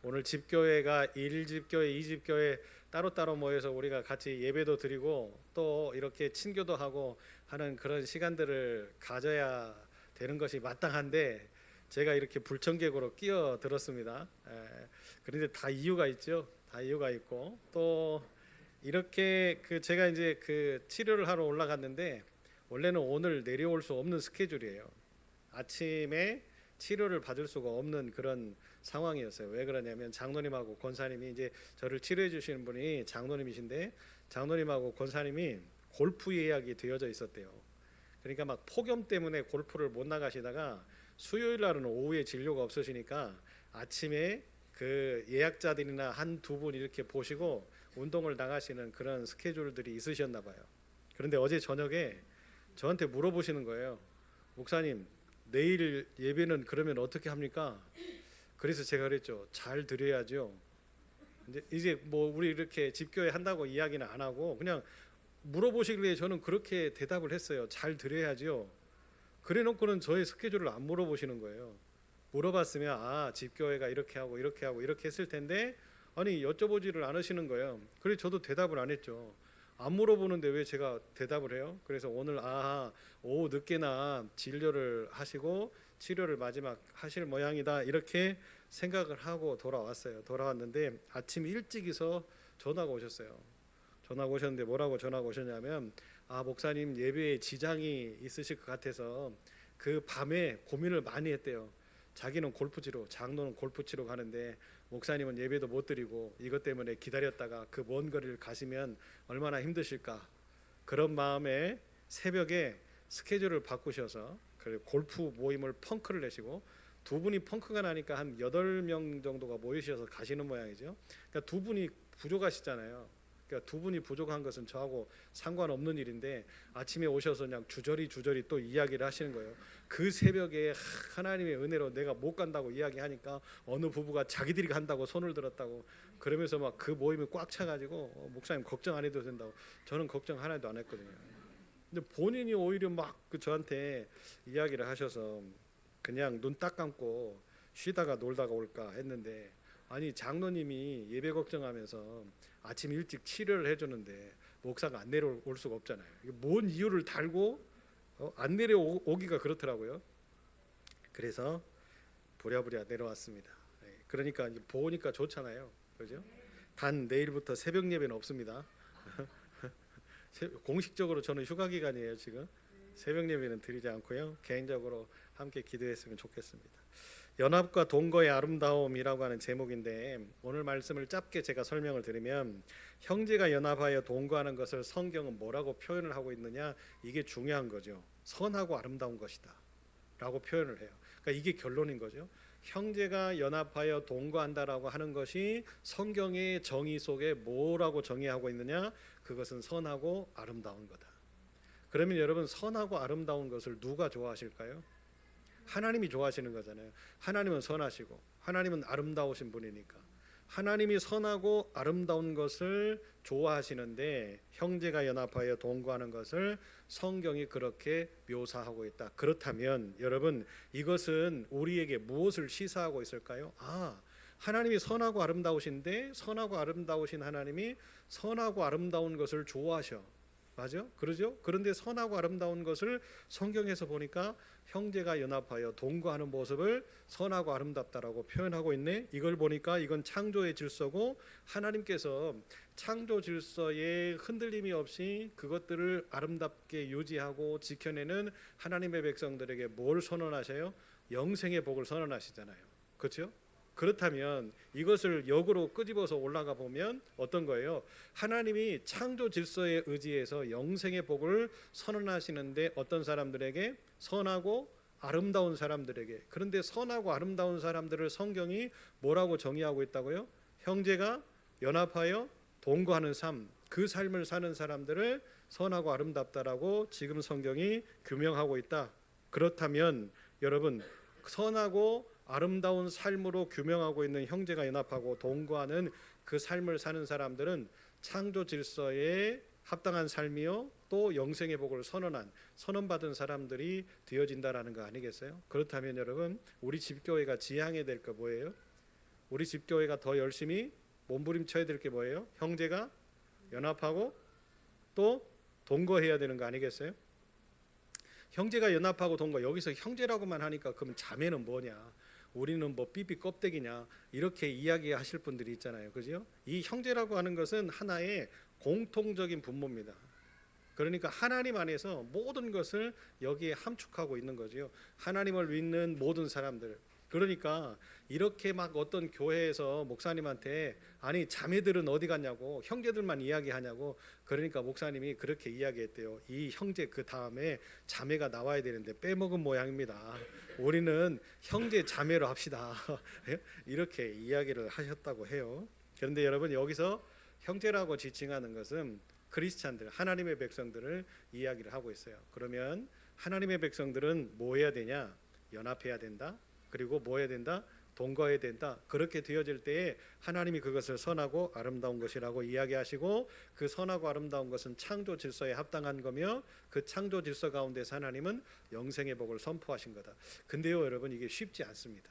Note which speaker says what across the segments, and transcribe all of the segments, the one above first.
Speaker 1: 오늘 집교회가 1집교회, 2집교회 따로따로 모여서 우리가 같이 예배도 드리고 또 이렇게 친교도 하고 하는 그런 시간들을 가져야 되는 것이 마땅한데 제가 이렇게 불청객으로 끼어들었습니다. 그런데 다 이유가 있죠. 다 이유가 있고 또 이렇게 제가 이제 치료를 하러 올라갔는데 원래는 오늘 내려올 수 없는 스케줄이에요. 아침에 치료를 받을 수가 없는 그런 상황이었어요. 왜 그러냐면 장로님하고 권사님이 이제 저를 치료해 주시는 분이 장로님이신데 장로님하고 권사님이 골프 예약이 되어져 있었대요. 그러니까 막 폭염 때문에 골프를 못 나가시다가 수요일 날은 오후에 진료가 없으시니까 아침에 예약자들이나 한두 분 이렇게 보시고 운동을 나가시는 그런 스케줄들이 있으셨나 봐요. 그런데 어제 저녁에 저한테 물어보시는 거예요. 목사님, 내일 예배는 그러면 어떻게 합니까? 그래서 제가 그랬죠. 잘 드려야죠. 이제 뭐 우리 이렇게 집교회 한다고 이야기는 안 하고 그냥 물어보시길래 저는 그렇게 대답을 했어요. 잘 드려야죠. 그래놓고는 저의 스케줄을 안 물어보시는 거예요. 물어봤으면 집교회가 이렇게 하고 이렇게 하고 이렇게 했을 텐데 아니 여쭤보지를 않으시는 거예요. 그래서 저도 대답을 안 했죠. 안 물어보는데 왜 제가 대답을 해요? 그래서 오늘 오후 늦게나 진료를 하시고 치료를 마지막 하실 모양이다 이렇게 생각을 하고 돌아왔어요. 돌아왔는데 아침 일찍이서 전화가 오셨어요. 전화가 오셨는데 뭐라고 전화가 오셨냐면 목사님 예배에 지장이 있으실 것 같아서 그 밤에 고민을 많이 했대요. 자기는 골프치러, 장로는 골프치러 가는데 목사님은 예배도 못 드리고 이것 때문에 기다렸다가 그 먼 거리를 가시면 얼마나 힘드실까. 그런 마음에 새벽에 스케줄을 바꾸셔서 골프 모임을 펑크를 내시고 두 분이 펑크가 나니까 한 8명 정도가 모이셔서 가시는 모양이죠. 그러니까 두 분이 부족하시잖아요. 그러니까 두 분이 부족한 것은 저하고 상관없는 일인데 아침에 오셔서 그냥 주저리 또 이야기를 하시는 거예요. 그 새벽에 하나님의 은혜로 내가 못 간다고 이야기하니까 어느 부부가 자기들이 간다고 손을 들었다고 그러면서 막 그 모임이 꽉 차가지고 목사님 걱정 안 해도 된다고. 저는 걱정 하나도 안 했거든요. 근데 본인이 오히려 막 저한테 이야기를 하셔서 그냥 눈 딱 감고 쉬다가 놀다가 올까 했는데 아니 장로님이 예배 걱정하면서 아침 일찍 치료를 해주는데 목사가 안 내려올 수가 없잖아요. 뭔 이유를 달고 안 내려오기가 그렇더라고요. 그래서 부랴부랴 내려왔습니다. 그러니까 보니까 좋잖아요. 그죠? 단 내일부터 새벽 예배는 없습니다. 공식적으로 저는 휴가 기간이에요 지금. 새벽 예배는 드리지 않고요. 개인적으로 함께 기도했으면 좋겠습니다. 연합과 동거의 아름다움이라고 하는 제목인데 오늘 말씀을 짧게 제가 설명을 드리면 형제가 연합하여 동거하는 것을 성경은 뭐라고 표현을 하고 있느냐, 이게 중요한 거죠. 선하고 아름다운 것이다 라고 표현을 해요. 그러니까 이게 결론인 거죠. 형제가 연합하여 동거한다라고 하는 것이 성경의 정의 속에 뭐라고 정의하고 있느냐, 그것은 선하고 아름다운 거다. 그러면 여러분, 선하고 아름다운 것을 누가 좋아하실까요? 하나님이 좋아하시는 거잖아요. 하나님은 선하시고 하나님은 아름다우신 분이니까 하나님이 선하고 아름다운 것을 좋아하시는데 형제가 연합하여 동거하는 것을 성경이 그렇게 묘사하고 있다. 그렇다면 여러분, 이것은 우리에게 무엇을 시사하고 있을까요? 하나님이 선하고 아름다우신데 선하고 아름다우신 하나님이 선하고 아름다운 것을 좋아하셔. 맞죠? 그러죠? 그런데 선하고 아름다운 것을 성경에서 보니까 형제가 연합하여 동거하는 모습을 선하고 아름답다라고 표현하고 있네. 이걸 보니까 이건 창조의 질서고 하나님께서 창조 질서에 흔들림이 없이 그것들을 아름답게 유지하고 지켜내는 하나님의 백성들에게 뭘 선언하셔요? 영생의 복을 선언하시잖아요. 그렇죠? 그렇다면 이것을 역으로 끄집어서 올라가 보면 어떤 거예요? 하나님이 창조 질서에 의지해서 영생의 복을 선언하시는데 어떤 사람들에게? 선하고 아름다운 사람들에게. 그런데 선하고 아름다운 사람들을 성경이 뭐라고 정의하고 있다고요? 형제가 연합하여 동거하는 삶, 그 삶을 사는 사람들을 선하고 아름답다라고 지금 성경이 규명하고 있다. 그렇다면 여러분, 선하고 아름다운 삶으로 규명하고 있는 형제가 연합하고 동거하는 그 삶을 사는 사람들은 창조 질서에 합당한 삶이요 또 영생의 복을 선언받은 사람들이 되어진다라는 거 아니겠어요? 그렇다면 여러분, 우리 집교회가 지향해야 될 거 뭐예요? 우리 집교회가 더 열심히 몸부림쳐야 될 게 뭐예요? 형제가 연합하고 또 동거해야 되는 거 아니겠어요? 형제가 연합하고 동거, 여기서 형제라고만 하니까 그럼 자매는 뭐냐? 우리는 뭐 삐삐 껍데기냐? 이렇게 이야기하실 분들이 있잖아요. 그죠? 이 형제라고 하는 것은 하나의 공통적인 분모입니다. 그러니까 하나님 안에서 모든 것을 여기에 함축하고 있는 거죠. 하나님을 믿는 모든 사람들. 그러니까 이렇게 막 어떤 교회에서 목사님한테 아니 자매들은 어디 갔냐고, 형제들만 이야기하냐고, 그러니까 목사님이 그렇게 이야기했대요. 이 형제 그 다음에 자매가 나와야 되는데 빼먹은 모양입니다. 우리는 형제 자매로 합시다. 이렇게 이야기를 하셨다고 해요. 그런데 여러분, 여기서 형제라고 지칭하는 것은 크리스찬들, 하나님의 백성들을 이야기를 하고 있어요. 그러면 하나님의 백성들은 뭐 해야 되냐? 연합해야 된다. 그리고 뭐 해야 된다? 동거해야 된다. 그렇게 되어질 때에 하나님이 그것을 선하고 아름다운 것이라고 이야기하시고, 그 선하고 아름다운 것은 창조 질서에 합당한 거며, 그 창조 질서 가운데서 하나님은 영생의 복을 선포하신 거다. 근데요 여러분, 이게 쉽지 않습니다.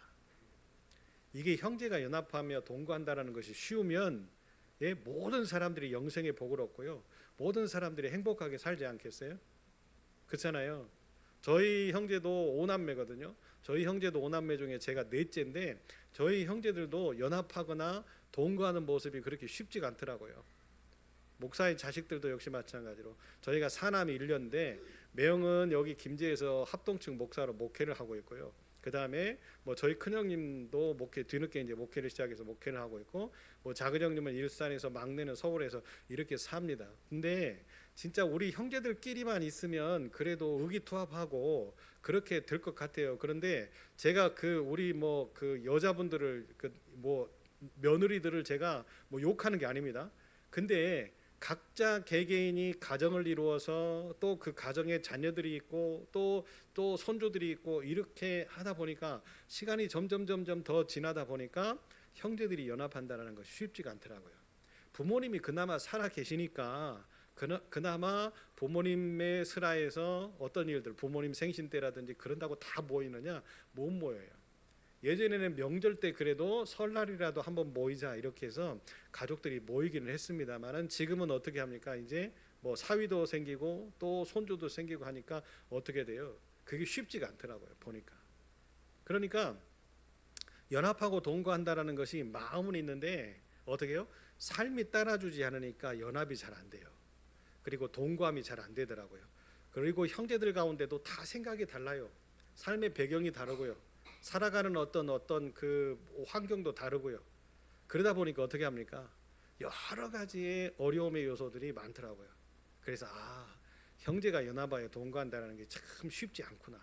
Speaker 1: 이게 형제가 연합하며 동거한다라는 것이 쉬우면 모든 사람들이 영생의 복을 얻고요, 모든 사람들이 행복하게 살지 않겠어요? 그렇잖아요. 저희 형제도 5남매거든요. 저희 형제도 5남매 중에 제가 넷째인데, 저희 형제들도 연합하거나 동거하는 모습이 그렇게 쉽지가 않더라고요. 목사의 자식들도 역시 마찬가지로. 저희가 4남이 1년인데 매형은 여기 김제에서 합동층 목사로 목회를 하고 있고요. 그 다음에 뭐 저희 큰형님도 목회, 뒤늦게 이제 목회를 시작해서 목회를 하고 있고, 뭐 작은 형님은 일산에서, 막내는 서울에서 이렇게 삽니다. 근데 진짜 우리 형제들끼리만 있으면 그래도 의기투합하고 그렇게 될 것 같아요. 그런데 제가 그 우리 뭐 그 여자분들을, 그 뭐 며느리들을 제가 뭐 욕하는 게 아닙니다. 근데 각자 개개인이 가정을 이루어서 또 그 가정에 자녀들이 있고 또 손주들이 있고 이렇게 하다 보니까 시간이 점점 더 지나다 보니까 형제들이 연합한다는 것이 쉽지가 않더라고요. 부모님이 그나마 살아 계시니까 그나마 부모님의 슬하에서 어떤 일들, 부모님 생신 때라든지 그런다고 다 모이느냐? 못 모여요. 예전에는 명절 때 그래도 설날이라도 한번 모이자 이렇게 해서 가족들이 모이기는 했습니다만은, 지금은 어떻게 합니까? 이제 뭐 사위도 생기고 또 손주도 생기고 하니까 어떻게 돼요? 그게 쉽지가 않더라고요, 보니까. 그러니까 연합하고 동거한다라는 것이 마음은 있는데 어떻게 해요? 삶이 따라주지 않으니까 연합이 잘 안 돼요. 그리고 동거함이 잘 안 되더라고요. 그리고 형제들 가운데도 다 생각이 달라요. 삶의 배경이 다르고요, 살아가는 어떤 그 환경도 다르고요. 그러다 보니까 어떻게 합니까? 여러 가지의 어려움의 요소들이 많더라고요. 그래서 형제가 연합하여 동거한다는 게 참 쉽지 않구나.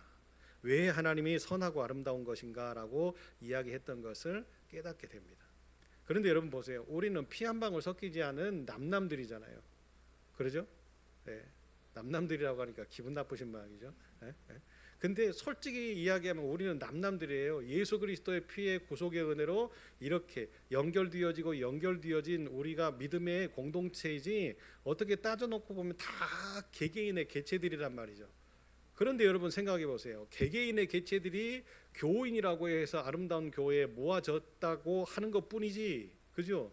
Speaker 1: 왜 하나님이 선하고 아름다운 것인가라고 이야기했던 것을 깨닫게 됩니다. 그런데 여러분 보세요. 우리는 피 한 방울 섞이지 않은 남남들이잖아요. 그러죠? 네. 남남들이라고 하니까 기분 나쁘신 모양이죠. 네? 네. 근데 솔직히 이야기하면 우리는 남남들이에요. 예수 그리스도의 피의 구속의 은혜로 이렇게 연결되어진 우리가 믿음의 공동체이지, 어떻게 따져놓고 보면 다 개개인의 개체들이란 말이죠. 그런데 여러분 생각해 보세요. 개개인의 개체들이 교인이라고 해서 아름다운 교회에 모아졌다고 하는 것뿐이지, 그죠?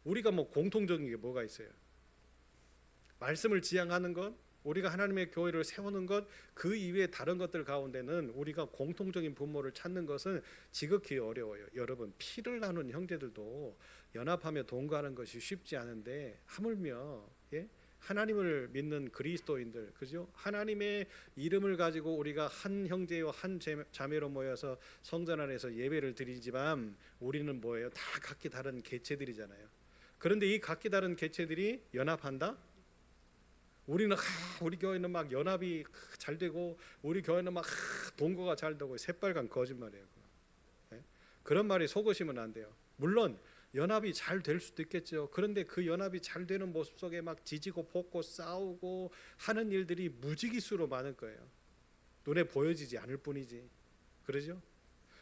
Speaker 1: 우리가 뭐 공통적인 게 뭐가 있어요? 말씀을 지향하는 것, 우리가 하나님의 교회를 세우는 것, 그 이외의 다른 것들 가운데는 우리가 공통적인 분모를 찾는 것은 지극히 어려워요. 여러분, 피를 나눈 형제들도 연합하며 동거하는 것이 쉽지 않은데, 하물며 하나님을 믿는 그리스도인들, 그죠? 하나님의 이름을 가지고 우리가 한 형제요 한 자매로 모여서 성전 안에서 예배를 드리지만 우리는 뭐예요? 다 각기 다른 개체들이잖아요. 그런데 이 각기 다른 개체들이 연합한다? 우리는 우리 교회는 막 연합이 잘 되고, 우리 교회는 막 동거가 잘 되고, 새빨간 거짓말이에요. 그런 말이 속으시면 안 돼요. 물론 연합이 잘 될 수도 있겠죠. 그런데 그 연합이 잘 되는 모습 속에 막 지지고 볶고 싸우고 하는 일들이 무지기수로 많을 거예요. 눈에 보여지지 않을 뿐이지. 그러죠?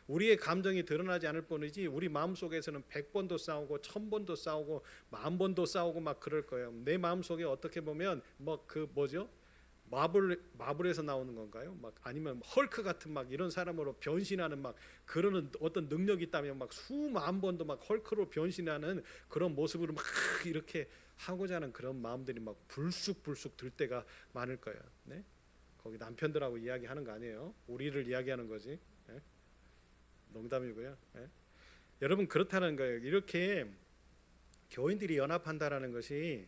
Speaker 1: 우리의 감정이 드러나지 않을 뿐이지, 우리 마음속에서는 100번도 싸우고 1000번도 싸우고 10,000번도 싸우고 막 그럴 거예요. 내 마음속에 어떻게 보면 뭐 그 뭐죠? 마블에서 나오는 건가요? 막 아니면 헐크 같은 막 이런 사람으로 변신하는 막 그러는 어떤 능력이 있다면 막 수만 번도 막 헐크로 변신하는 그런 모습으로 막 이렇게 하고자 하는 그런 마음들이 막 불쑥불쑥 들 때가 많을 거예요. 네? 거기 남편들하고 이야기하는 거 아니에요. 우리를 이야기하는 거지. 네? 농담이고요. 네? 여러분 그렇다는 거예요. 이렇게 교인들이 연합한다라는 것이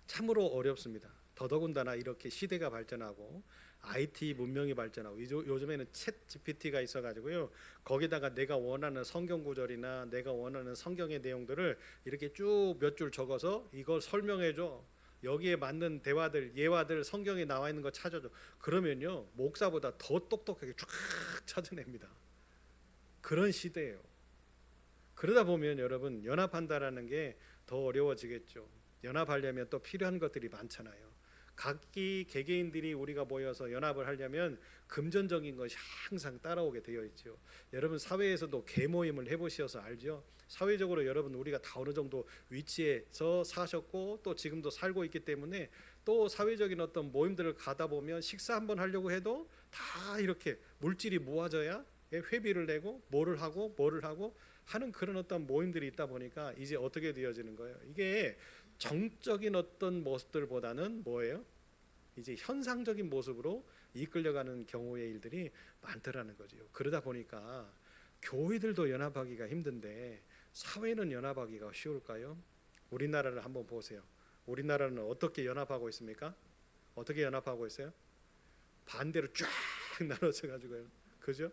Speaker 1: 참으로 어렵습니다. 더더군다나 이렇게 시대가 발전하고 IT 문명이 발전하고 요즘에는 챗 GPT가 있어가지고요. 거기다가 내가 원하는 성경 구절이나 내가 원하는 성경의 내용들을 이렇게 쭉 몇 줄 적어서 이걸 설명해줘. 여기에 맞는 대화들, 예화들 성경에 나와 있는 거 찾아줘. 그러면요 목사보다 더 똑똑하게 쫙 찾아냅니다. 그런 시대예요. 그러다 보면 여러분 연합한다라는 게 더 어려워지겠죠. 연합하려면 또 필요한 것들이 많잖아요. 각기 개개인들이 우리가 모여서 연합을 하려면 금전적인 것이 항상 따라오게 되어 있죠. 여러분 사회에서도 계모임을 해보셔서 알죠. 사회적으로 여러분 우리가 다 어느 정도 위치에서 사셨고 또 지금도 살고 있기 때문에 또 사회적인 어떤 모임들을 가다 보면 식사 한번 하려고 해도 다 이렇게 물질이 모아져야 회비를 내고 뭐를 하고 하는 그런 어떤 모임들이 있다 보니까 이제 어떻게 되어지는 거예요? 이게 정적인 어떤 모습들보다는 뭐예요? 이제 현상적인 모습으로 이끌려가는 경우의 일들이 많더라는 거죠. 그러다 보니까 교회들도 연합하기가 힘든데 사회는 연합하기가 쉬울까요? 우리나라를 한번 보세요. 우리나라는 어떻게 연합하고 있습니까? 어떻게 연합하고 있어요? 반대로 쫙 나눠져 가지고요. 그죠?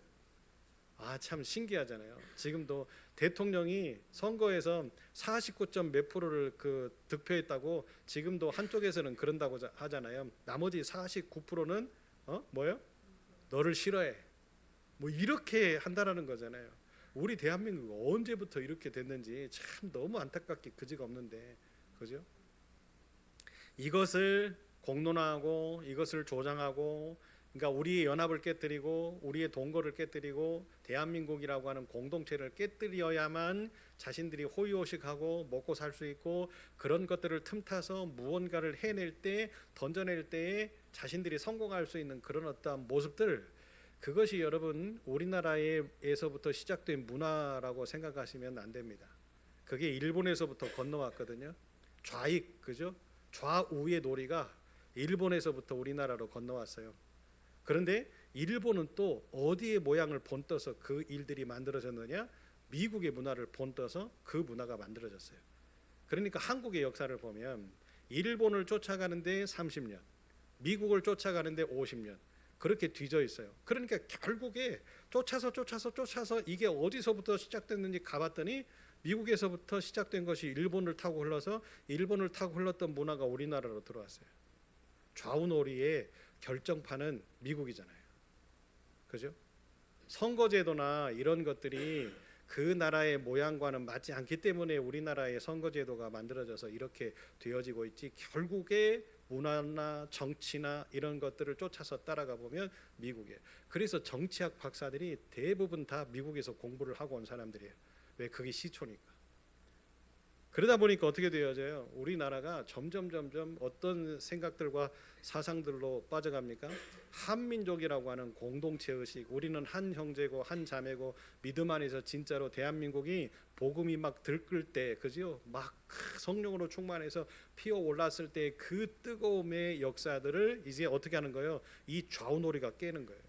Speaker 1: 참 신기하잖아요. 지금도 대통령이 선거에서 49점 몇 프로를 그 득표했다고 지금도 한쪽에서는 그런다고 하잖아요. 나머지 49%는 뭐요? 너를 싫어해. 뭐 이렇게 한다라는 거잖아요. 우리 대한민국 언제부터 이렇게 됐는지 참 너무 안타깝게 그지가 없는데, 그죠? 이것을 공론화하고 이것을 조장하고 그러니까 우리의 연합을 깨뜨리고 우리의 동거를 깨뜨리고 대한민국이라고 하는 공동체를 깨뜨려야만 자신들이 호의호식하고 먹고 살 수 있고 그런 것들을 틈타서 무언가를 해낼 때 던져낼 때에 자신들이 성공할 수 있는 그런 어떤 모습들, 그것이 여러분 우리나라에서부터 시작된 문화라고 생각하시면 안 됩니다. 그게 일본에서부터 건너왔거든요. 좌익, 그죠? 좌우의 놀이가 일본에서부터 우리나라로 건너왔어요. 그런데 일본은 또 어디에 모양을 본떠서 그 일들이 만들어졌느냐? 미국의 문화를 본떠서 그 문화가 만들어졌어요. 그러니까 한국의 역사를 보면 일본을 쫓아가는데 30년, 미국을 쫓아가는데 50년 그렇게 뒤져 있어요. 그러니까 결국에 쫓아서 이게 어디서부터 시작됐는지 가봤더니 미국에서부터 시작된 것이 일본을 타고 흘러서 일본을 타고 흘렀던 문화가 우리나라로 들어왔어요. 좌우놀이의 결정판은 미국이잖아요. 그죠? 선거제도나 이런 것들이 그 나라의 모양과는 맞지 않기 때문에 우리나라의 선거제도가 만들어져서 이렇게 되어지고 있지, 결국에 문화나 정치나 이런 것들을 쫓아서 따라가 보면 미국이에요. 그래서 정치학 박사들이 대부분 다 미국에서 공부를 하고 온 사람들이에요. 왜? 그게 시초니까. 그러다 보니까 어떻게 되어져요? 우리나라가 점점 어떤 생각들과 사상들로 빠져갑니까? 한민족이라고 하는 공동체 의식, 우리는 한 형제고 한 자매고 믿음 안에서 진짜로 대한민국이 복음이 막 들끓을 때, 그죠? 막 성령으로 충만해서 피어 올랐을 때 그 뜨거움의 역사들을 이제 어떻게 하는 거예요? 이 좌우놀이가 깨는 거예요.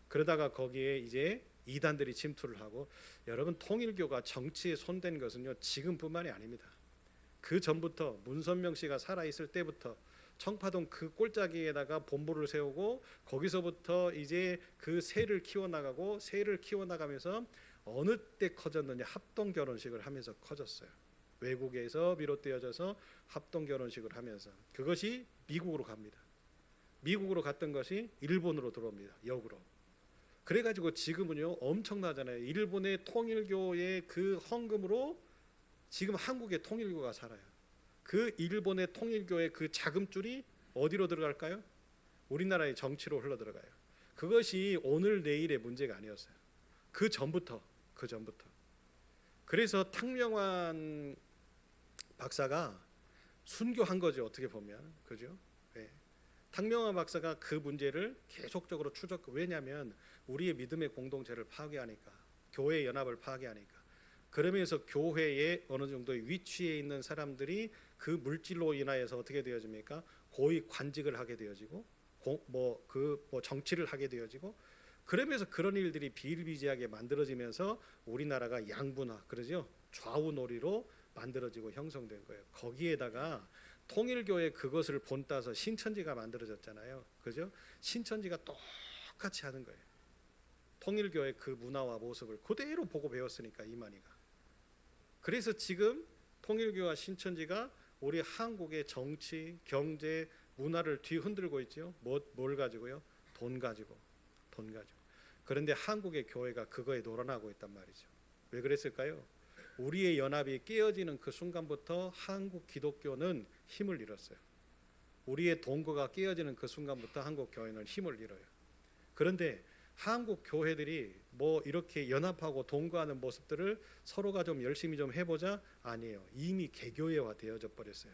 Speaker 1: 그러다가 거기에 이제 이단들이 침투를 하고, 여러분 통일교가 정치에 손댄 것은요 지금뿐만이 아닙니다. 그 전부터 문선명 씨가 살아있을 때부터 청파동 그 꼴짜기에다가 본부를 세우고 거기서부터 이제 그 새를 키워나가면서 어느 때 커졌느냐, 합동 결혼식을 하면서 커졌어요. 외국에서 비롯되어져서 합동 결혼식을 하면서 그것이 미국으로 갑니다. 미국으로 갔던 것이 일본으로 들어옵니다. 역으로. 그래가지고 지금은요 엄청나잖아요. 일본의 통일교의 그 헌금으로 지금 한국의 통일교가 살아요. 그 일본의 통일교의 그 자금줄이 어디로 들어갈까요? 우리나라의 정치로 흘러 들어가요. 그것이 오늘 내일의 문제가 아니었어요. 그 전부터. 그래서 탕명환 박사가 순교한 거죠. 어떻게 보면, 그죠? 네. 탕명화 박사가 그 문제를 계속적으로 왜냐하면 우리의 믿음의 공동체를 파괴하니까, 교회 연합을 파괴하니까. 그러면서 교회에 어느 정도의 위치에 있는 사람들이 그 물질로 인하여서 어떻게 되어집니까? 고위 관직을 하게 되어지고 정치를 하게 되어지고, 그러면서 그런 일들이 비일비재하게 만들어지면서 우리나라가 양분화, 그러죠? 좌우놀이로 만들어지고 형성된 거예요. 거기에다가 통일교회 그것을 본따서 신천지가 만들어졌잖아요. 그죠? 신천지가 똑같이 하는 거예요. 통일교회 그 문화와 모습을 그대로 보고 배웠으니까 이만희가. 그래서 지금 통일교와 신천지가 우리 한국의 정치, 경제, 문화를 뒤흔들고 있죠. 뭘 가지고요? 돈 가지고. 그런데 한국의 교회가 그거에 놀아나고 있단 말이죠. 왜 그랬을까요? 우리의 연합이 깨어지는 그 순간부터 한국 기독교는 힘을 잃었어요. 우리의 동거가 깨어지는 그 순간부터 한국 교회는 힘을 잃어요. 그런데 한국 교회들이 이렇게 연합하고 동거하는 모습들을 서로가 좀 열심히 좀 해보자? 아니에요. 이미 개교회화 되어져 버렸어요.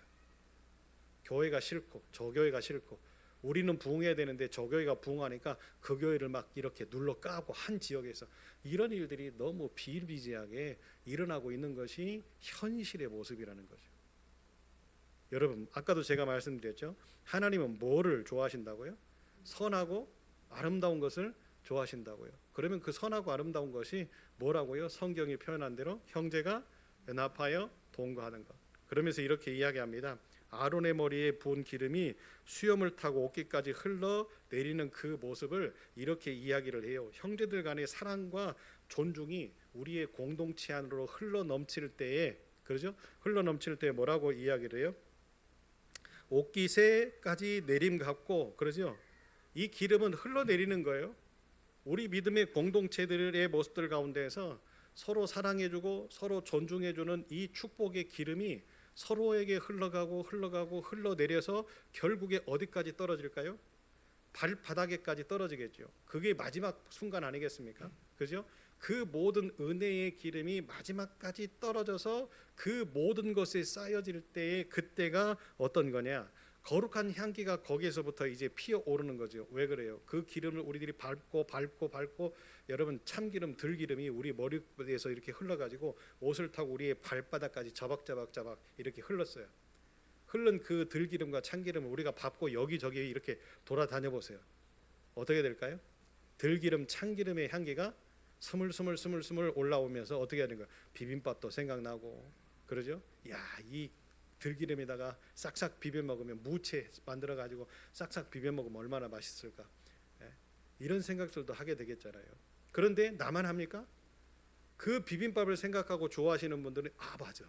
Speaker 1: 교회가 싫고 저교회가 싫고, 우리는 부흥해야 되는데 저교회가 부흥하니까 그 교회를 막 이렇게 눌러 까고, 한 지역에서 이런 일들이 너무 비일비재하게 일어나고 있는 것이 현실의 모습이라는 거죠. 여러분, 아까도 제가 말씀드렸죠. 하나님은 뭐를 좋아하신다고요? 선하고 아름다운 것을 좋아하신다고요. 그러면 그 선하고 아름다운 것이 뭐라고요? 성경이 표현한 대로 형제가 연합하여 동거하는 것. 그러면서 이렇게 이야기합니다. 아론의 머리에 부은 기름이 수염을 타고 옷깃까지 흘러 내리는 그 모습을 이렇게 이야기를 해요. 형제들 간의 사랑과 존중이 우리의 공동체 안으로 흘러 넘칠 때에, 그렇죠? 흘러 넘칠 때 뭐라고 이야기를 해요? 옷깃에까지 내림 같고, 그러죠? 이 기름은 흘러 내리는 거예요. 우리 믿음의 공동체들의 모습들 가운데에서 서로 사랑해주고 서로 존중해주는 이 축복의 기름이 서로에게 흘러내려서 결국에 어디까지 떨어질까요? 발바닥에까지 떨어지겠죠. 그게 마지막 순간 아니겠습니까? 그죠? 그 모든 은혜의 기름이 마지막까지 떨어져서 그 모든 것에 쌓여질 때에, 그때가 어떤 거냐? 거룩한 향기가 거기에서부터 이제 피어오르는 거죠. 왜 그래요? 그 기름을 우리들이 밟고 여러분, 참기름, 들기름이 우리 머리에서 이렇게 흘러가지고 옷을 타고 우리의 발바닥까지 자박자박 이렇게 흘렀어요. 흐른 그 들기름과 참기름을 우리가 밟고 여기저기 이렇게 돌아다녀 보세요. 어떻게 될까요? 들기름, 참기름의 향기가 스물스물 올라오면서 어떻게 하는 거예요? 비빔밥도 생각나고, 그러죠? 이 들기름에다가 싹싹 비벼 먹으면, 무채 만들어 가지고 싹싹 비벼 먹으면 얼마나 맛있을까? 이런 생각들도 하게 되겠잖아요. 그런데 나만 합니까? 그 비빔밥을 생각하고 좋아하시는 분들은 맞아.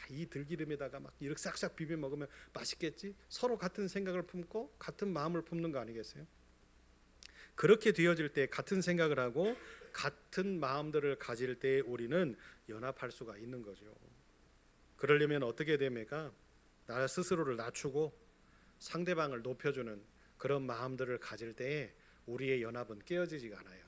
Speaker 1: 이 들기름에다가 막 이렇게 싹싹 비벼 먹으면 맛있겠지? 서로 같은 생각을 품고 같은 마음을 품는 거 아니겠어요? 그렇게 되어질 때, 같은 생각을 하고 같은 마음들을 가질 때 우리는 연합할 수가 있는 거죠. 그러려면 어떻게 됩니까? 나 스스로를 낮추고 상대방을 높여주는 그런 마음들을 가질 때에 우리의 연합은 깨어지지가 않아요.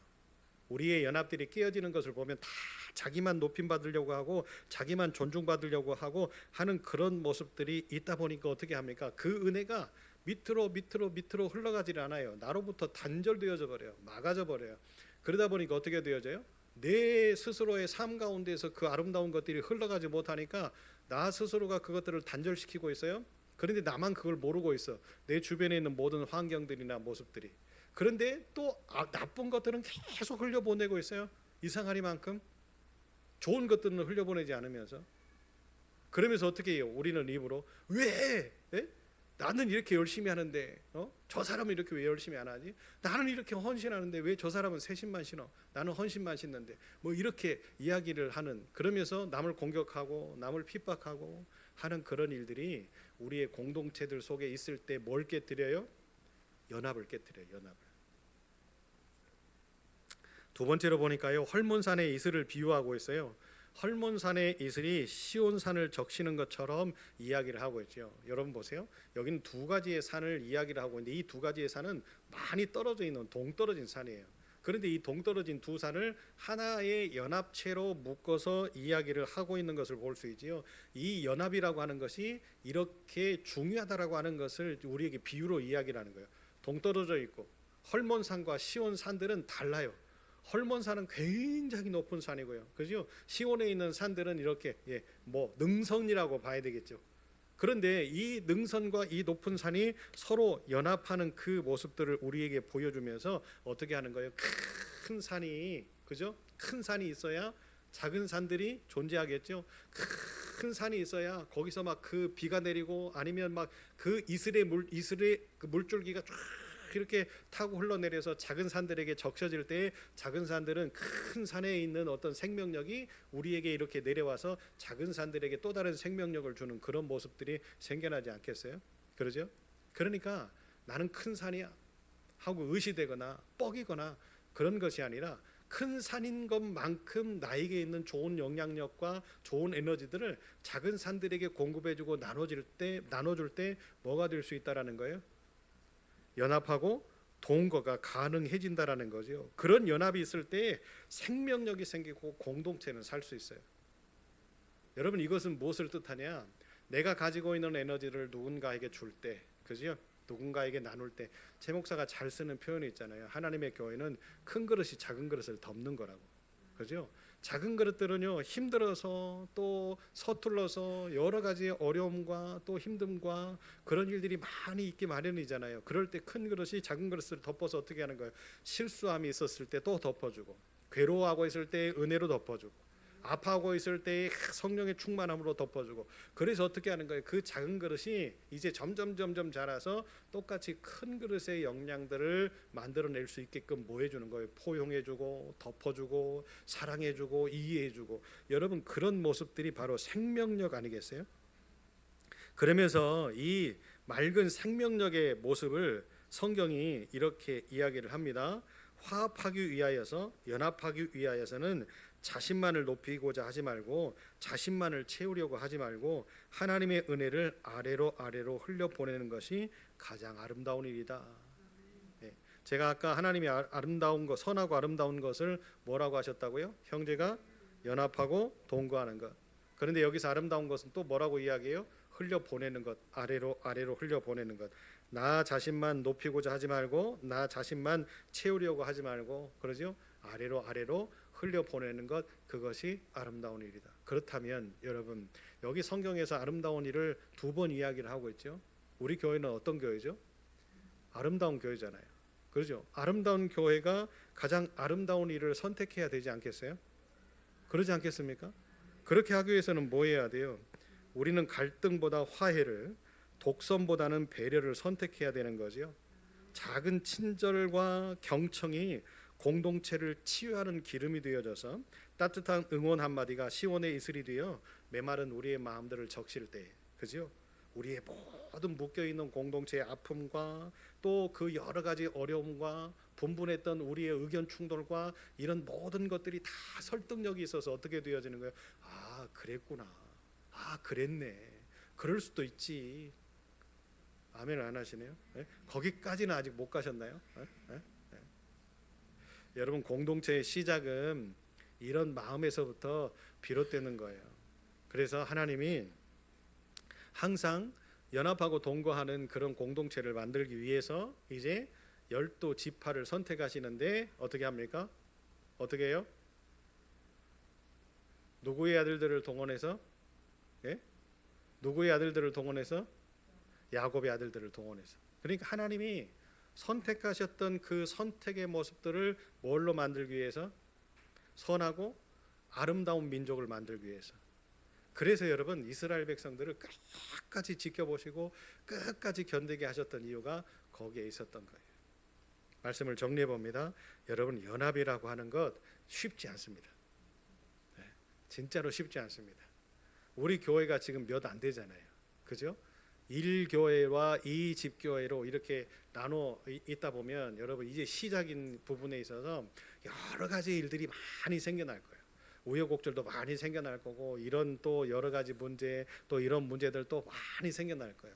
Speaker 1: 우리의 연합들이 깨어지는 것을 보면 다 자기만 높임 받으려고 하고 자기만 존중받으려고 하고 하는 그런 모습들이 있다 보니까 어떻게 합니까? 그 은혜가 밑으로 흘러가지 않아요. 나로부터 단절되어져 버려요. 막아져 버려요. 그러다 보니까 어떻게 되어져요? 내 스스로의 삶 가운데서 그 아름다운 것들이 흘러가지 못하니까 나 스스로가 그것들을 단절시키고 있어요. 그런데 나만 그걸 모르고 있어. 내 주변에 있는 모든 환경들이나 모습들이. 그런데 또 나쁜 것들은 계속 흘려보내고 있어요. 이상하리만큼 좋은 것들은 흘려보내지 않으면서. 그러면서 어떻게 해요? 우리는 입으로 왜? 나는 이렇게 열심히 하는데 저 사람은 이렇게 왜 열심히 안 하지? 나는 이렇게 헌신하는데 왜 저 사람은 새신만 신어? 나는 헌신만 신는데 이렇게 이야기를 하는, 그러면서 남을 공격하고 남을 핍박하고 하는 그런 일들이 우리의 공동체들 속에 있을 때 뭘 깨뜨려요? 연합을 깨뜨려요. 연합을. 두 번째로 보니까요, 헐몬산의 이슬을 비유하고 있어요. 헐몬산의 이슬이 시온산을 적시는 것처럼 이야기를 하고 있죠. 여러분 보세요. 여기는 두 가지의 산을 이야기를 하고 있는데 이 두 가지의 산은 많이 떨어져 있는 동떨어진 산이에요. 그런데 이 동떨어진 두 산을 하나의 연합체로 묶어서 이야기를 하고 있는 것을 볼 수 있지요. 이 연합이라고 하는 것이 이렇게 중요하다라고 하는 것을 우리에게 비유로 이야기를 하는 거예요. 동떨어져 있고 헐몬산과 시온산들은 달라요. 헐몬산은 굉장히 높은 산이고요. 그죠? 시온에 있는 산들은 이렇게 능선이라고 봐야 되겠죠. 그런데 이 능선과 이 높은 산이 서로 연합하는 그 모습들을 우리에게 보여주면서 어떻게 하는 거예요? 큰 산이, 그죠? 큰 산이 있어야 작은 산들이 존재하겠죠. 큰 산이 있어야 거기서 막 그 비가 내리고 아니면 막 그 이슬의 그 물줄기가 쫙 이렇게 타고 흘러내려서 작은 산들에게 적셔질 때 작은 산들은 큰 산에 있는 어떤 생명력이 우리에게 이렇게 내려와서 작은 산들에게 또 다른 생명력을 주는 그런 모습들이 생겨나지 않겠어요? 그러죠? 그러니까 나는 큰 산이야 하고 의시되거나 뻐기거나 그런 것이 아니라 큰 산인 것만큼 나에게 있는 좋은 영향력과 좋은 에너지들을 작은 산들에게 공급해주고 나눠줄 때 뭐가 될 수 있다라는 거예요? 연합하고 동거가 가능해진다라는 거죠. 그런 연합이 있을 때 생명력이 생기고 공동체는 살 수 있어요. 여러분, 이것은 무엇을 뜻하냐? 내가 가지고 있는 에너지를 누군가에게 줄 때, 그죠? 누군가에게 나눌 때, 제 목사가 잘 쓰는 표현이 있잖아요. 하나님의 교회는 큰 그릇이 작은 그릇을 덮는 거라고, 그죠? 작은 그릇들은요, 힘들어서 또 서툴러서 여러 가지 어려움과 또 힘듦과 그런 일들이 많이 있기 마련이잖아요. 그럴 때 큰 그릇이 작은 그릇을 덮어서 어떻게 하는 거예요? 실수함이 있었을 때 또 덮어주고, 괴로워하고 있을 때 은혜로 덮어주고, 아파하고 있을 때 성령의 충만함으로 덮어주고, 그래서 어떻게 하는 거예요? 그 작은 그릇이 이제 점점 자라서 똑같이 큰 그릇의 영향들을 만들어낼 수 있게끔 뭐 해주는 거예요? 포용해주고 덮어주고 사랑해주고 이해해주고. 여러분, 그런 모습들이 바로 생명력 아니겠어요? 그러면서 이 맑은 생명력의 모습을 성경이 이렇게 이야기를 합니다. 화합하기 위하여서, 연합하기 위하여서는 자신만을 높이고자 하지 말고 자신만을 채우려고 하지 말고 하나님의 은혜를 아래로 흘려보내는 것이 가장 아름다운 일이다. 제가 아까 하나님이 아름다운 것, 선하고 아름다운 것을 뭐라고 하셨다고요? 형제가 연합하고 동거하는 것. 그런데 여기서 아름다운 것은 또 뭐라고 이야기해요? 흘려보내는 것, 아래로 흘려보내는 것. 나 자신만 높이고자 하지 말고 나 자신만 채우려고 하지 말고, 그러죠? 아래로 흘려보내는 것, 그것이 아름다운 일이다. 그렇다면 여러분, 여기 성경에서 아름다운 일을 두 번 이야기를 하고 있죠. 우리 교회는 어떤 교회죠? 아름다운 교회잖아요. 그렇죠? 아름다운 교회가 가장 아름다운 일을 선택해야 되지 않겠어요? 그러지 않겠습니까? 그렇게 하기 위해서는 뭐 해야 돼요? 우리는 갈등보다 화해를, 독선보다는 배려를 선택해야 되는 거죠. 작은 친절과 경청이 공동체를 치유하는 기름이 되어져서 따뜻한 응원 한마디가 시온의 이슬이 되어 메마른 우리의 마음들을 적실 때, 그죠? 우리의 모든 묶여있는 공동체의 아픔과 또 그 여러 가지 어려움과 분분했던 우리의 의견 충돌과 이런 모든 것들이 다 설득력이 있어서 어떻게 되어지는 거예요? 아, 그랬구나. 아, 그랬네. 그럴 수도 있지. 아멘을 안 하시네요. 네? 거기까지는 아직 못 가셨나요? 네? 네. 여러분, 공동체의 시작은 이런 마음에서부터 비롯되는 거예요. 그래서 하나님이 항상 연합하고 동거하는 그런 공동체를 만들기 위해서 이제 12지파를 선택하시는데 어떻게 합니까? 어떻게 해요? 누구의 아들들을 동원해서? 예? 누구의 아들들을 동원해서? 야곱의 아들들을 동원해서. 그러니까 하나님이 선택하셨던 그 선택의 모습들을 뭘로 만들기 위해서? 선하고 아름다운 민족을 만들기 위해서. 그래서 여러분, 이스라엘 백성들을 끝까지 지켜보시고 끝까지 견디게 하셨던 이유가 거기에 있었던 거예요. 말씀을 정리해 봅니다. 여러분, 연합이라고 하는 것 쉽지 않습니다. 네, 진짜로 쉽지 않습니다. 우리 교회가 지금 몇 안 되잖아요. 그죠? 1교회와 2집교회로 이렇게 나눠 있다 보면 여러분, 이제 시작인 부분에 있어서 여러 가지 일들이 많이 생겨날 거예요. 우여곡절도 많이 생겨날 거고, 이런 또 여러 가지 문제, 또 이런 문제들 또 많이 생겨날 거예요.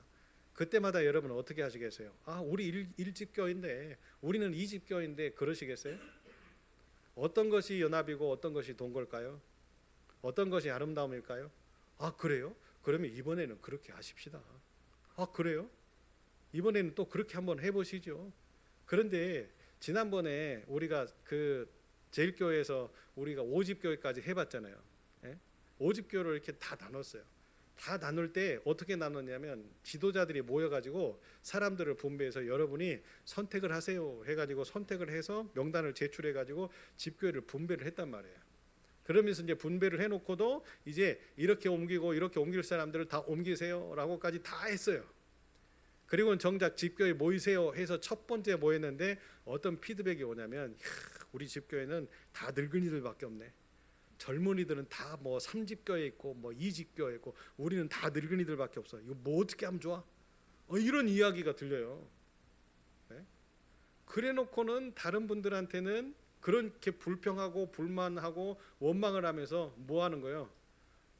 Speaker 1: 그때마다 여러분 어떻게 하시겠어요? 아, 우리 1집교인데 우리는 2집교인데 그러시겠어요? 어떤 것이 연합이고 어떤 것이 동거일까요? 어떤 것이 아름다움일까요? 아, 그래요? 그러면 이번에는 그렇게 하십시다. 아, 그래요? 이번에는 또 그렇게 한번 해보시죠. 그런데 지난번에 우리가 그 제일교회에서 우리가 5집교회까지 해봤잖아요. 예? 5집교회를 이렇게 다 나눴어요. 다 나눌 때 어떻게 나눴냐면 지도자들이 모여가지고 사람들을 분배해서 여러분이 선택을 하세요 해가지고 선택을 해서 명단을 제출해가지고 집교회를 분배를 했단 말이에요. 그러면서 이제 분배를 해놓고도 이제 이렇게 옮기고 이렇게 옮길 사람들을 다 옮기세요라고까지 다 했어요. 그리고 정작 집교회 모이세요 해서 첫 번째 모였는데 어떤 피드백이 오냐면, 우리 집교회는 다 늙은이들밖에 없네. 젊은이들은 다 뭐 3집교회 있고 뭐 2집교회 있고 우리는 다 늙은이들밖에 없어. 이거 뭐 어떻게 하면 좋아? 이런 이야기가 들려요. 네? 그래 놓고는 다른 분들한테는 그렇게 불평하고 불만하고 원망을 하면서 뭐 하는 거예요?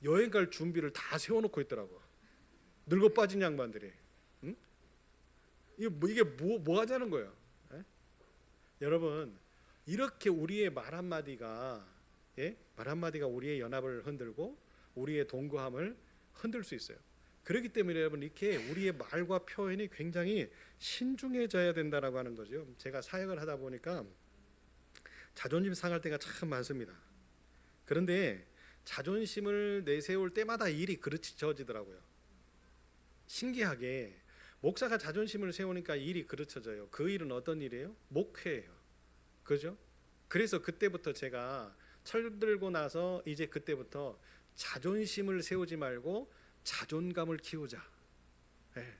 Speaker 1: 여행 갈 준비를 다 세워놓고 있더라고. 늙어 빠진 양반들이. 응? 이게 뭐 하자는 거예요? 예? 여러분, 이렇게 우리의 말 한마디가, 말 한마디가 우리의 연합을 흔들고 우리의 동거함을 흔들 수 있어요. 그렇기 때문에 여러분, 이렇게 우리의 말과 표현이 굉장히 신중해져야 된다라고 하는 거죠. 제가 사역을 하다 보니까 자존심 상할 때가 참 많습니다. 그런데 자존심을 내세울 때마다 일이 그르쳐지더라고요. 신기하게 목사가 자존심을 세우니까 일이 그르쳐져요. 그 일은 어떤 일이에요? 목회예요. 그죠? 그래서 그때부터 제가 철들고 나서 이제 그때부터 자존심을 세우지 말고 자존감을 키우자. 네.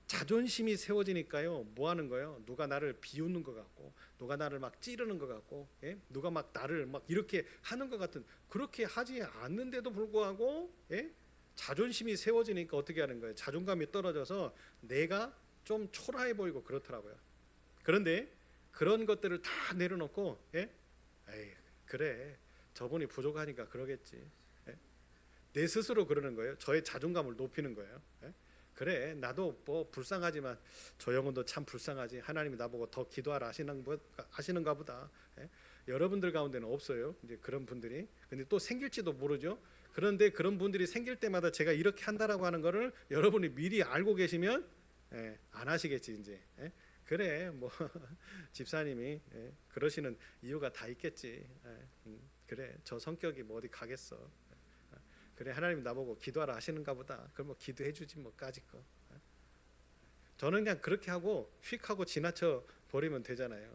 Speaker 1: 자존심이 세워지니까요, 뭐 하는 거예요? 누가 나를 비웃는 것 같고, 누가 나를 막 찌르는 것 같고, 누가 막 나를 막 이렇게 하는 것 같은, 그렇게 하지 않는데도 불구하고, 자존심이 세워지니까 어떻게 하는 거예요? 자존감이 떨어져서 내가 좀 초라해 보이고 그렇더라고요. 그런데 그런 것들을 다 내려놓고, 에이, 그래, 저분이 부족하니까 그러겠지. 내 스스로 그러는 거예요. 저의 자존감을 높이는 거예요. 그래, 나도 뭐 불쌍하지만 저 영혼도 참 불쌍하지. 하나님이 나보고 더 기도하라 하시는가 보다. 여러분들 가운데는 없어요, 이제 그런 분들이. 근데 또 생길지도 모르죠. 그런데 그런 분들이 생길 때마다 제가 이렇게 한다라고 하는 거를 여러분이 미리 알고 계시면 안 하시겠지 이제. 그래, 뭐 집사님이 그러시는 이유가 다 있겠지. 그래, 저 성격이 뭐 어디 가겠어. 그래, 하나님 나보고 기도하라 하시는가 보다. 그럼 뭐 기도해 주지 뭐까짓 거. 저는 그냥 그렇게 하고 휙 하고 지나쳐 버리면 되잖아요.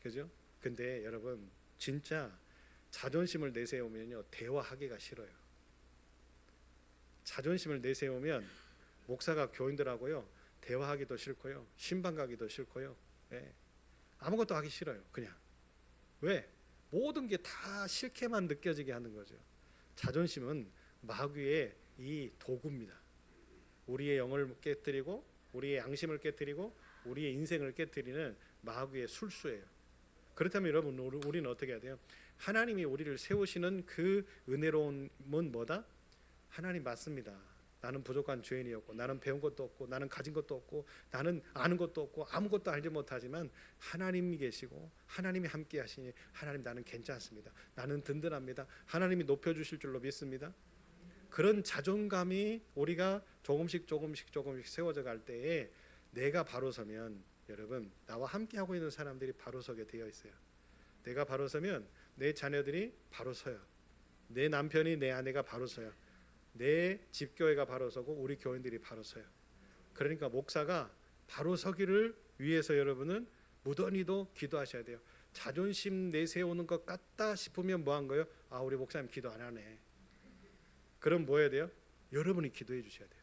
Speaker 1: 그죠? 근데 여러분, 진짜 자존심을 내세우면요, 대화하기가 싫어요. 자존심을 내세우면 목사가 교인들하고요 대화하기도 싫고요, 신방 가기도 싫고요, 아무것도 하기 싫어요. 그냥. 왜? 모든 게 다 싫게만 느껴지게 하는 거죠. 자존심은 마귀의 이 도구입니다. 우리의 영을 깨뜨리고 우리의 양심을 깨뜨리고 우리의 인생을 깨뜨리는 마귀의 술수예요. 그렇다면 여러분, 우리는 어떻게 해야 돼요? 하나님이 우리를 세우시는 그 은혜로움은 뭐다? 하나님 맞습니다. 나는 부족한 죄인이었고, 나는 배운 것도 없고, 나는 가진 것도 없고, 나는 아는 것도 없고, 아무것도 알지 못하지만 하나님이 계시고 하나님이 함께 하시니 하나님, 나는 괜찮습니다. 나는 든든합니다. 하나님이 높여주실 줄로 믿습니다. 그런 자존감이 우리가 조금씩 세워져 갈 때에 내가 바로 서면, 여러분, 나와 함께 하고 있는 사람들이 바로 서게 되어 있어요. 내가 바로 서면 내 자녀들이 바로 서요. 내 남편이, 내 아내가 바로 서요. 내 집교회가 바로 서고 우리 교인들이 바로 서요. 그러니까 목사가 바로 서기를 위해서 여러분은 무던히도 기도하셔야 돼요. 자존심 내세우는 것 같다 싶으면 뭐 한 거예요? 아, 우리 목사님 기도 안 하네. 그럼 뭐 해야 돼요? 여러분이 기도해 주셔야 돼요.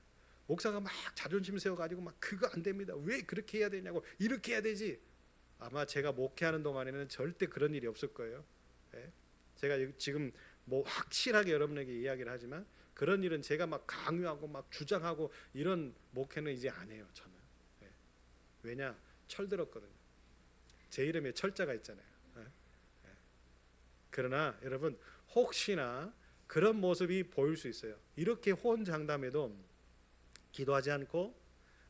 Speaker 1: 목사가 막 자존심 세워가지고 막 그거 안 됩니다, 왜 그렇게 해야 되냐고, 이렇게 해야 되지. 아마 제가 목회하는 동안에는 절대 그런 일이 없을 거예요. 제가 지금 뭐 확실하게 여러분에게 이야기를 하지만 그런 일은 제가 막 강요하고 막 주장하고 이런 목회는 이제 안 해요, 저는. 왜냐? 철들었거든요. 제 이름에 철자가 있잖아요. 그러나 여러분, 혹시나 그런 모습이 보일 수 있어요. 이렇게 호언장담해도 기도하지 않고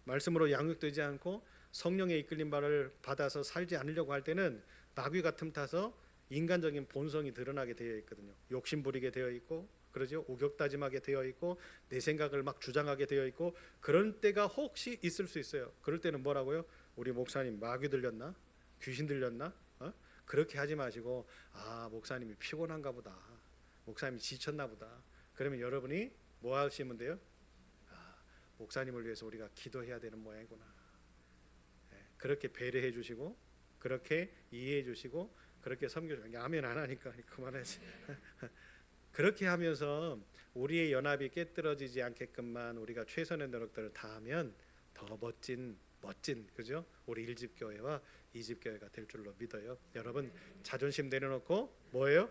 Speaker 1: 말씀으로 양육되지 않고 성령의 이끌림 바를 받아서 살지 않으려고 할 때는 마귀가 틈타서 인간적인 본성이 드러나게 되어 있거든요. 욕심 부리게 되어 있고, 그러죠. 우격다짐하게 되어 있고, 내 생각을 막 주장하게 되어 있고, 그런 때가 혹시 있을 수 있어요. 그럴 때는 뭐라고요? 우리 목사님 마귀 들렸나? 귀신 들렸나? 그렇게 하지 마시고, 아, 목사님이 피곤한가 보다, 목사님이 지쳤나 보다. 그러면 여러분이 뭐 하시면 돼요? 아, 목사님을 위해서 우리가 기도해야 되는 모양이구나. 그렇게 배려해 주시고, 그렇게 이해해 주시고, 그렇게 섬겨 주시고, 아멘 안 하니까 그만하지. 그렇게 하면서 우리의 연합이 깨뜨려지지 않게끔만 우리가 최선의 노력들을 다하면 더 멋진 그죠? 우리 1집 교회와 2집 교회가 될 줄로 믿어요. 여러분, 자존심 내려놓고 뭐예요?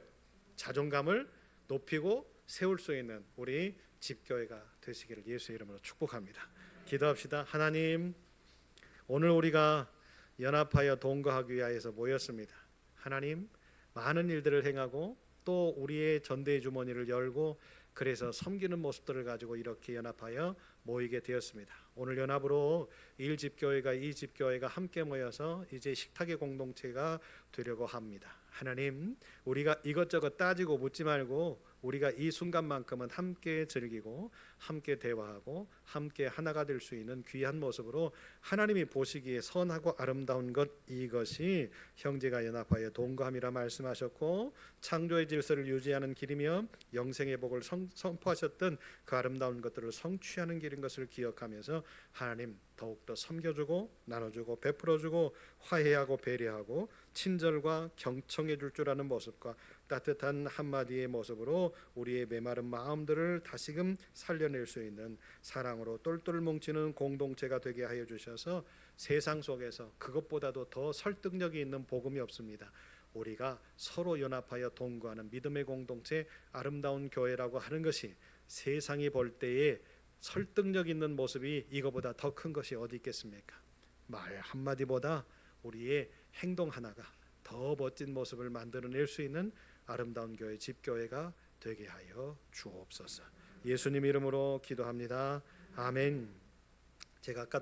Speaker 1: 자존감을 높이고 세울 수 있는 우리 집교회가 되시기를 예수 이름으로 축복합니다. 기도합시다. 하나님, 오늘 우리가 연합하여 동거하기 위하여서 모였습니다. 하나님, 많은 일들을 행하고 또 우리의 전대의 주머니를 열고 그래서 섬기는 모습들을 가지고 이렇게 연합하여 모이게 되었습니다. 오늘 연합으로 1집교회가 2집교회가 함께 모여서 이제 식탁의 공동체가 되려고 합니다. 하나님, 우리가 이것저것 따지고 묻지 말고 우리가 이 순간만큼은 함께 즐기고 함께 대화하고 함께 하나가 될 수 있는 귀한 모습으로 하나님이 보시기에 선하고 아름다운 것, 이것이 형제가 연합하여 동거함이라 말씀하셨고, 창조의 질서를 유지하는 길이며 영생의 복을 선포하셨던 그 아름다운 것들을 성취하는 길인 것을 기억하면서 하나님, 더욱더 섬겨주고 나눠주고 베풀어주고 화해하고 배려하고 친절과 경청해 줄 줄 아는 모습과 따뜻한 한마디의 모습으로 우리의 메마른 마음들을 다시금 살려낼 수 있는 사랑으로 똘똘 뭉치는 공동체가 되게 하여 주셔서 세상 속에서 그것보다도 더 설득력이 있는 복음이 없습니다. 우리가 서로 연합하여 동거하는 믿음의 공동체, 아름다운 교회라고 하는 것이 세상이 볼 때에 설득력 있는 모습이 이거보다 더 큰 것이 어디 있겠습니까? 말 한마디보다 우리의 행동 하나가 더 멋진 모습을 만들어낼 수 있는 아름다운 교회, 집교회가 되게 하여 주옵소서. 예수님 이름으로 기도합니다. 아멘. 제가 아까